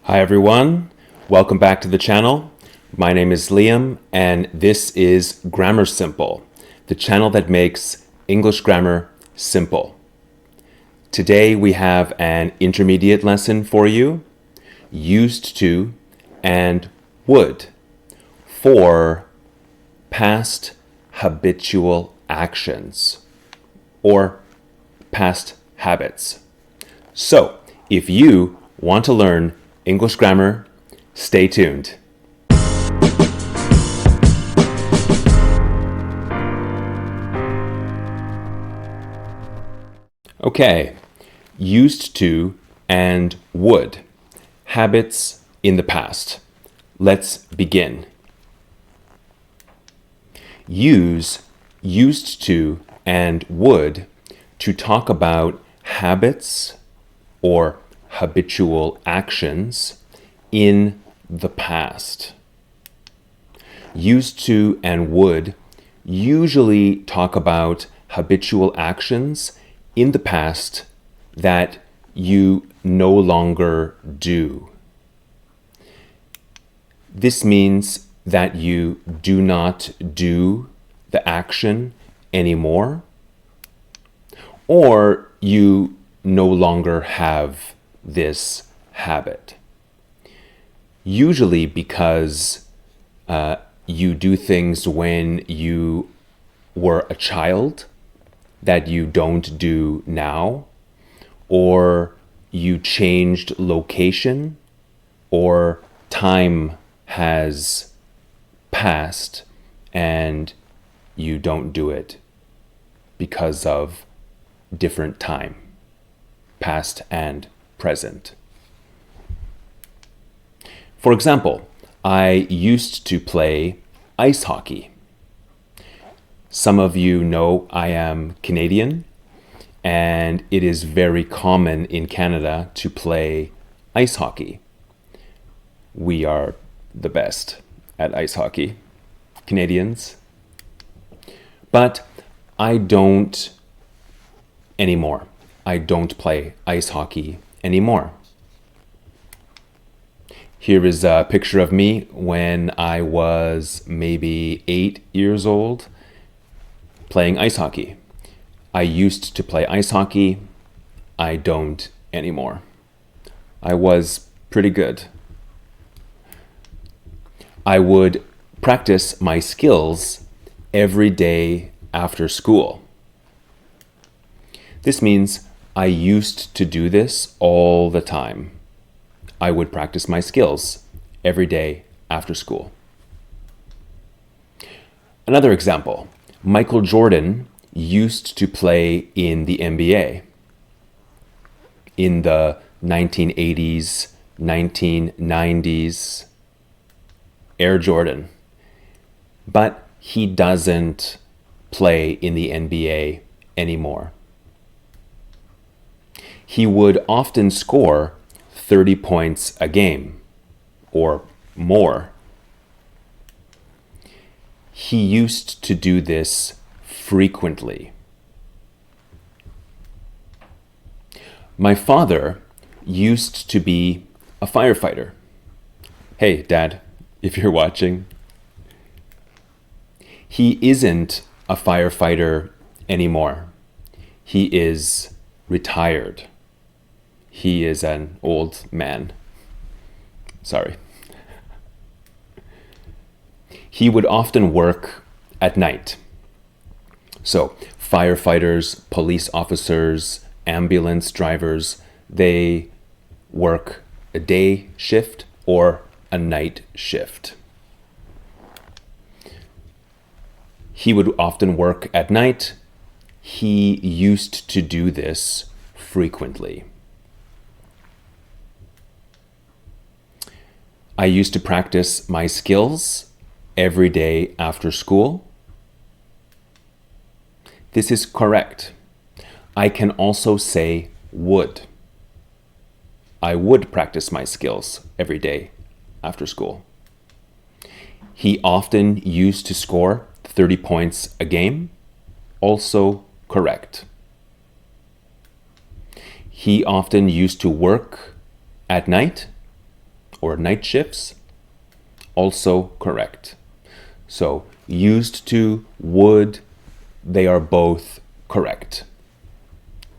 Hi everyone, welcome back to the channel. My name is Liam and this is Grammar Simple, the channel that makes English grammar simple. Today we have an intermediate lesson for you, used to and would, for past habitual actions or past habits. So, if you want to learn English grammar, stay tuned. Okay, used to and would. Habits in the past. Let's begin. Use used to and would to talk about habits or habitual actions in the past. Used to and would usually talk about habitual actions in the past that you no longer do. This means that you do not do the action anymore, or you no longer have this habit. Usually because you do things when you were a child that you don't do now, or you changed location, or time has passed and you don't do it because of different time, past and present. For example, I used to play ice hockey. Some of you know I am Canadian, and it is very common in Canada to play ice hockey. We are the best at ice hockey, Canadians. But I don't anymore. I don't play ice hockey anymore. Here is a picture of me when I was maybe 8 years old playing ice hockey. I used to play ice hockey. I don't anymore. I was pretty good. I would practice my skills every day after school. This means I used to do this all the time. I would practice my skills every day after school. Another example, Michael Jordan used to play in the NBA in the 1980s, 1990s, Air Jordan. But he doesn't play in the NBA anymore. He would often score 30 points a game or more. He used to do this frequently. My father used to be a firefighter. Hey, Dad, if you're watching. He isn't a firefighter anymore. He is retired. He is an old man. Sorry. He would often work at night. So firefighters, police officers, ambulance drivers, they work a day shift or a night shift. He would often work at night. He used to do this frequently. I used to practice my skills every day after school. This is correct. I can also say would. I would practice my skills every day after school. He often used to score 30 points a game. Also correct. He often used to work at night. or night shifts, also correct. So used to, would, they are both correct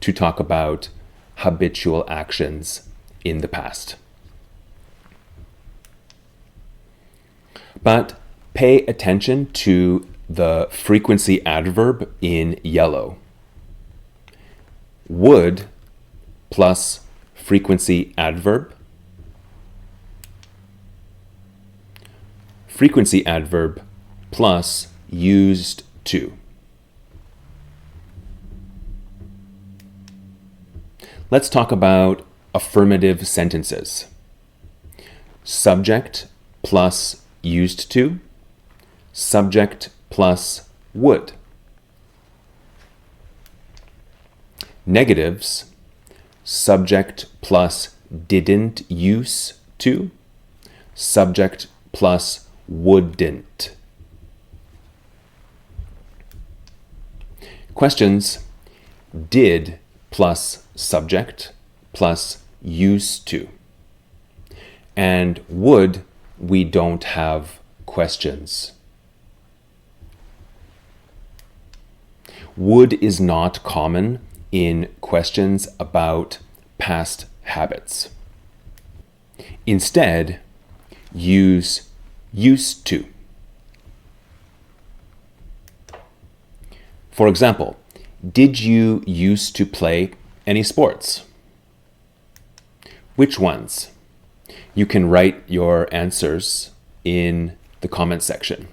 to talk about habitual actions in the past. But pay attention to the frequency adverb in yellow. Would plus frequency adverb. Frequency adverb plus used to. Let's talk about affirmative sentences. Subject plus used to. Subject plus would. Negatives, subject plus didn't use to. Subject plus wouldn't. Questions, did plus subject plus used to. And would, we don't have questions. Would is not common in questions about past habits. Instead, use used to. For example, did you used to play any sports? Which ones? You can write your answers in the comment section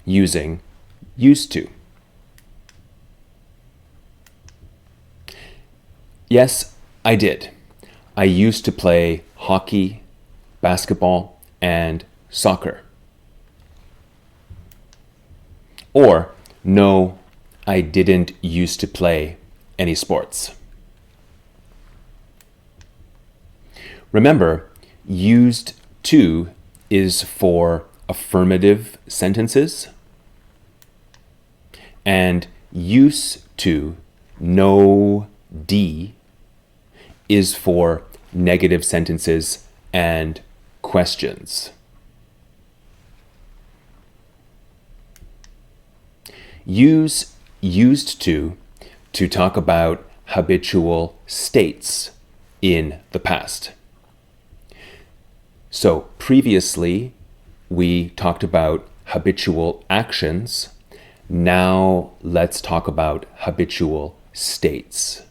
using used to. Yes, I did. I used to play hockey, basketball, and soccer. Or, no, I didn't used to play any sports. Remember, used to is for affirmative sentences, and used to, no D, is for negative sentences and questions. Use used to talk about habitual states in the past. So previously, we talked about habitual actions. Now let's talk about habitual states.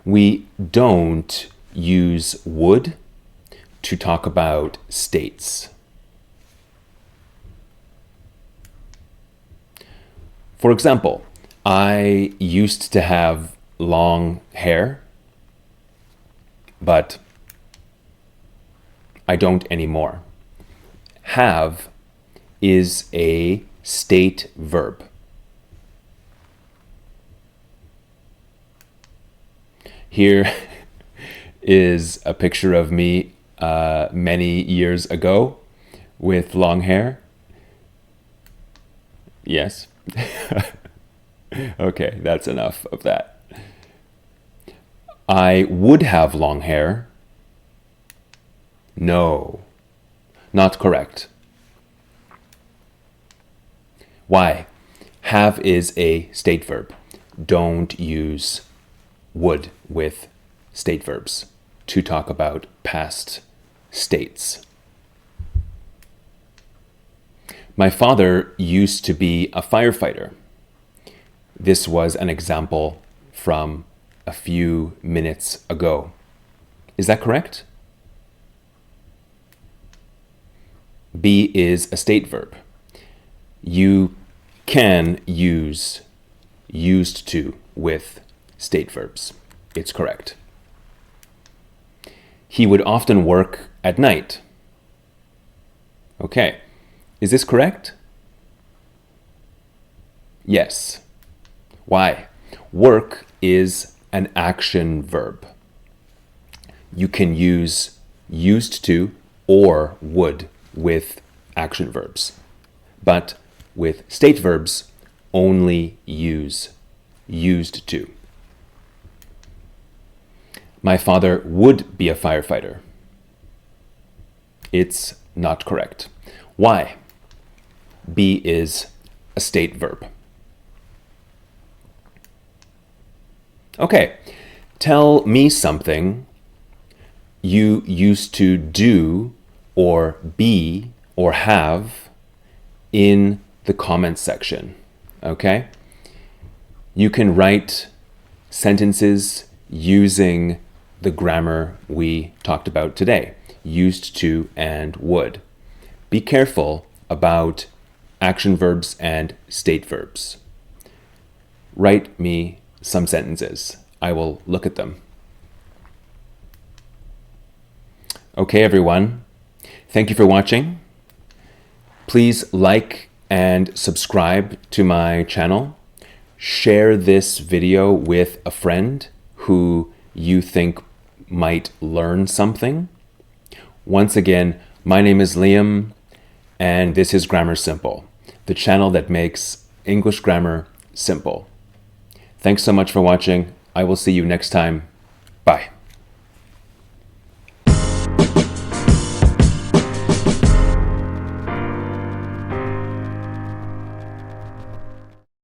We don't use would to talk about states. For example, I used to have long hair, but I don't anymore. Have is a state verb. Here is a picture of me many years ago with long hair. Yes. Okay, that's enough of that. I would have long hair. No, not correct. Why? Have is a state verb. Don't use would with state verbs to talk about past states. My father used to be a firefighter. This was an example from a few minutes ago. Is that correct? Be is a state verb. You can use used to with state verbs. It's correct. He would often work at night. Okay. Is this correct? Yes. Why? Work is an action verb. You can use used to or would with action verbs. But with state verbs, only use used to. My father would be a firefighter. It's not correct. Why? Be is a state verb. Okay, tell me something you used to do or be or have in the comments section. Okay? You can write sentences using the grammar we talked about today, used to and would. Be careful about action verbs and state verbs. Write me some sentences. I will look at them. Okay, everyone. Thank you for watching. Please like and subscribe to my channel. Share this video with a friend who you think might learn something. Once again, my name is Liam, and this is Grammar Simple, the channel that makes English grammar simple. Thanks so much for watching. I will see you next time. Bye.